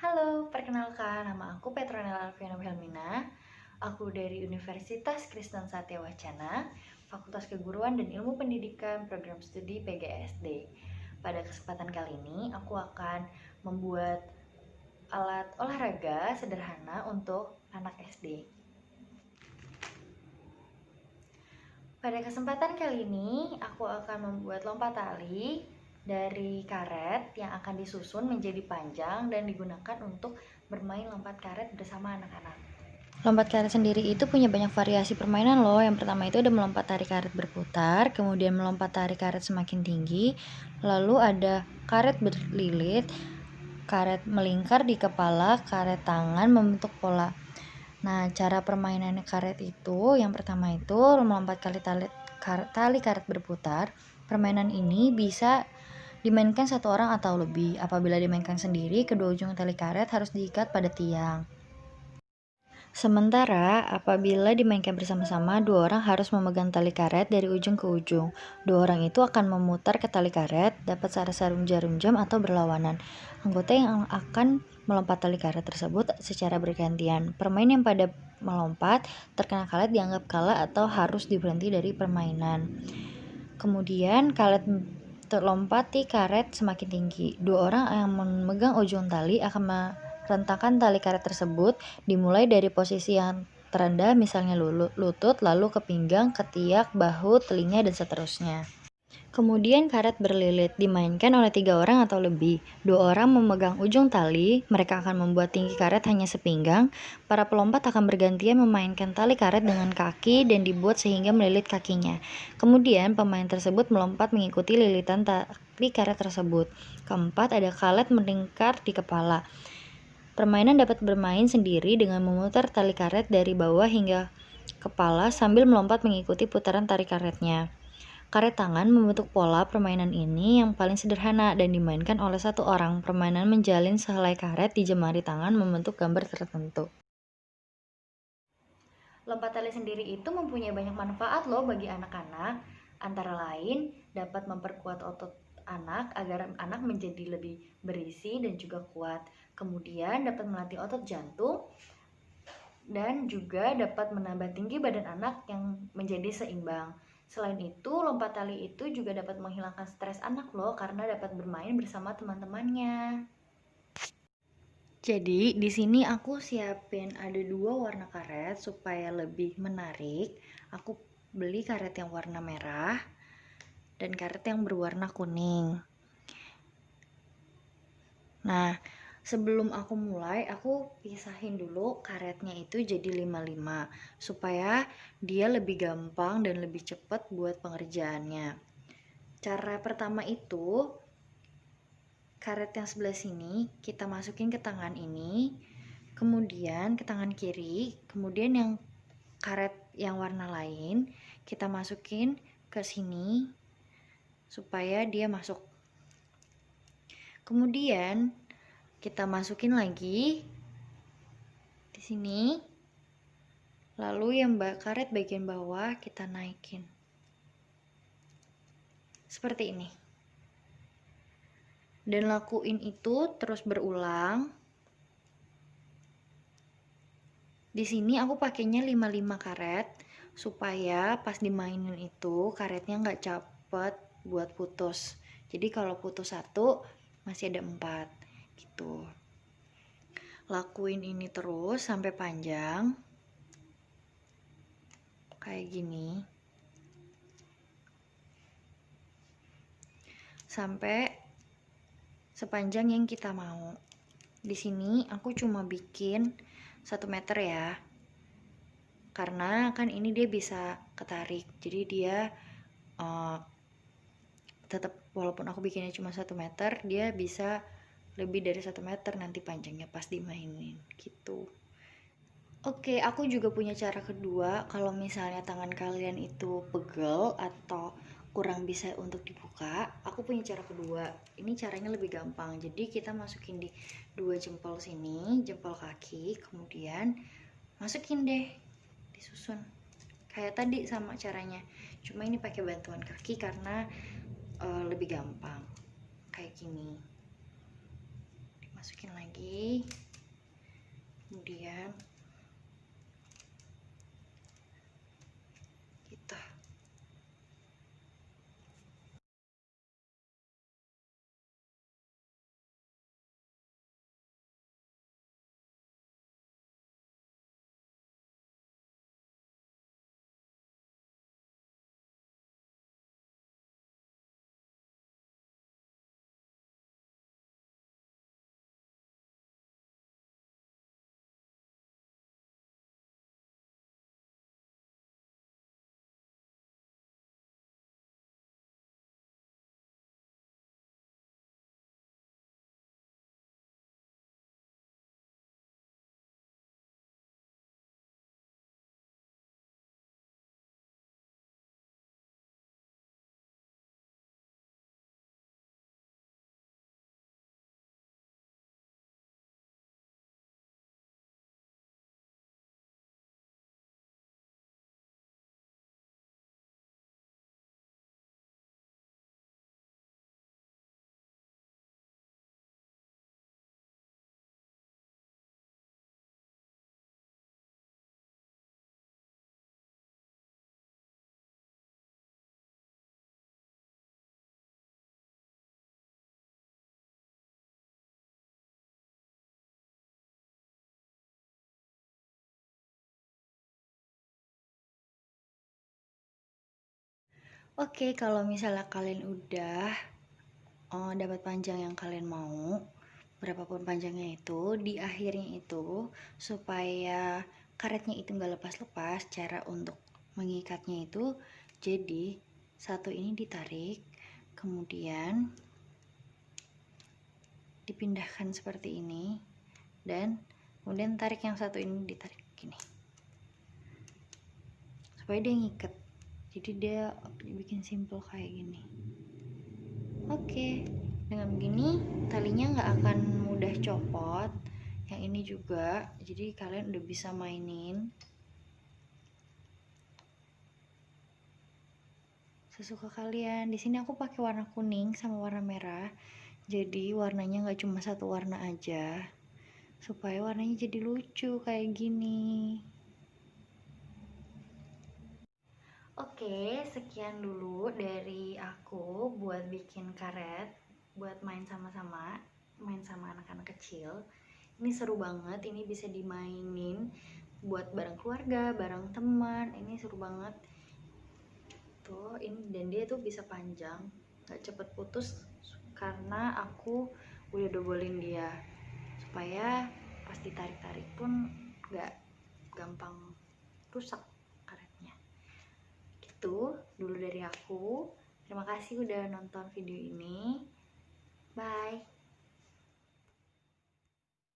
Halo, perkenalkan nama aku Petronella Alfiana Helmina. Aku dari Universitas Kristen Satya Wacana, Fakultas Keguruan dan Ilmu Pendidikan Program Studi PGSD. Pada kesempatan kali ini, aku akan membuat alat olahraga sederhana untuk anak SD. Pada kesempatan kali ini, aku akan membuat lompat tali dari karet yang akan disusun menjadi panjang dan digunakan untuk bermain lompat karet bersama anak-anak. Lompat karet sendiri itu punya banyak variasi permainan loh. Yang pertama itu ada melompat tali karet berputar, kemudian melompat tali karet semakin tinggi, lalu ada karet berlilit, karet melingkar di kepala, karet tangan membentuk pola. Nah, cara permainan karet itu, yang pertama itu melompat tali karet berputar. Permainan ini bisa dimainkan satu orang atau lebih. Apabila dimainkan sendiri, kedua ujung tali karet harus diikat pada tiang. Sementara, apabila dimainkan bersama-sama, dua orang harus memegang tali karet dari ujung ke ujung. Dua orang itu akan memutar ke tali karet, dapat secara jarum jam atau berlawanan. Anggota yang akan melompat tali karet tersebut secara bergantian. Pemain yang pada melompat terkena karet dianggap kalah atau harus diberhenti dari permainan. Kemudian, karet terlompati karet semakin tinggi. Dua orang yang memegang ujung tali akan rentakan tali karet tersebut dimulai dari posisi yang terendah, misalnya lutut, lalu ke pinggang, ketiak, bahu, telinga, dan seterusnya. Kemudian karet berlilit dimainkan oleh 3 orang atau lebih. 2 orang memegang ujung tali, mereka akan membuat tinggi karet hanya sepinggang. Para pelompat akan bergantian memainkan tali karet dengan kaki dan dibuat sehingga melilit kakinya. Kemudian pemain tersebut melompat mengikuti lilitan tali karet tersebut. Keempat, ada karet melingkar di kepala. Permainan dapat bermain sendiri dengan memutar tali karet dari bawah hingga kepala sambil melompat mengikuti putaran tali karetnya. Karet tangan membentuk pola permainan ini yang paling sederhana dan dimainkan oleh satu orang. Permainan menjalin sehelai karet di jemari tangan membentuk gambar tertentu. Lompat tali sendiri itu mempunyai banyak manfaat loh bagi anak-anak. Antara lain dapat memperkuat otot anak agar anak menjadi lebih berisi dan juga kuat. Kemudian dapat melatih otot jantung dan juga dapat menambah tinggi badan anak yang menjadi seimbang. Selain itu, lompat tali itu juga dapat menghilangkan stres anak loh karena dapat bermain bersama teman-temannya. Jadi di sini aku siapin ada 2 warna karet supaya lebih menarik. Aku beli karet yang warna merah dan karet yang berwarna kuning. Nah, sebelum aku mulai, aku pisahin dulu karetnya itu jadi 5-5 supaya dia lebih gampang dan lebih cepat buat pengerjaannya. Cara pertama itu, karet yang sebelah sini kita masukin ke tangan ini, kemudian ke tangan kiri, kemudian yang karet yang warna lain kita masukin ke sini supaya dia masuk. Kemudian kita masukin lagi di sini. Lalu yang karet bagian bawah kita naikin. Seperti ini. Dan lakuin itu terus berulang. Di sini aku pakainya 5-5 karet supaya pas dimainin itu karetnya nggak cepet buat putus. Jadi kalau putus satu masih ada 4 gitu. Lakuin ini terus sampai panjang kayak gini, sampai sepanjang yang kita mau. Di sini aku cuma bikin 1 meter ya, karena kan ini dia bisa ketarik, jadi dia tetap walaupun aku bikinnya cuma 1 meter, dia bisa lebih dari 1 meter nanti panjangnya pas dimainin gitu. Oke, aku juga punya cara kedua. Kalau misalnya tangan kalian itu pegel atau kurang bisa untuk dibuka, aku punya cara kedua. Ini caranya lebih gampang. Jadi kita masukin di 2 jempol sini, jempol kaki, kemudian masukin deh, disusun. Kayak tadi sama caranya. Cuma ini pakai bantuan kaki karena lebih gampang. Kayak gini. masukin lagi, kemudian gitu. Oke, kalau misalnya kalian udah dapat panjang yang kalian mau, berapapun panjangnya itu, di akhirnya itu supaya karetnya itu nggak lepas-lepas, cara untuk mengikatnya itu jadi satu ini ditarik, kemudian dipindahkan seperti ini, dan kemudian tarik yang satu ini, ditarik gini supaya dia ngikat, jadi dia bikin simple kayak gini. Oke, dengan begini talinya nggak akan mudah copot. Yang ini juga, jadi kalian udah bisa mainin sesuka kalian. Di sini aku pakai warna kuning sama warna merah, jadi warnanya nggak cuma satu warna aja, supaya warnanya jadi lucu kayak gini. Oke, sekian dulu dari aku buat bikin karet, buat main sama-sama, main sama anak-anak kecil. Ini seru banget, ini bisa dimainin buat bareng keluarga, bareng teman. Ini seru banget. Tuh, ini dan dia tuh bisa panjang, gak cepet putus karena aku udah dobolin dia supaya pas ditarik-tarik pun gak gampang rusak karetnya. Gitu dulu dari aku. Terima kasih udah nonton video ini. Bye.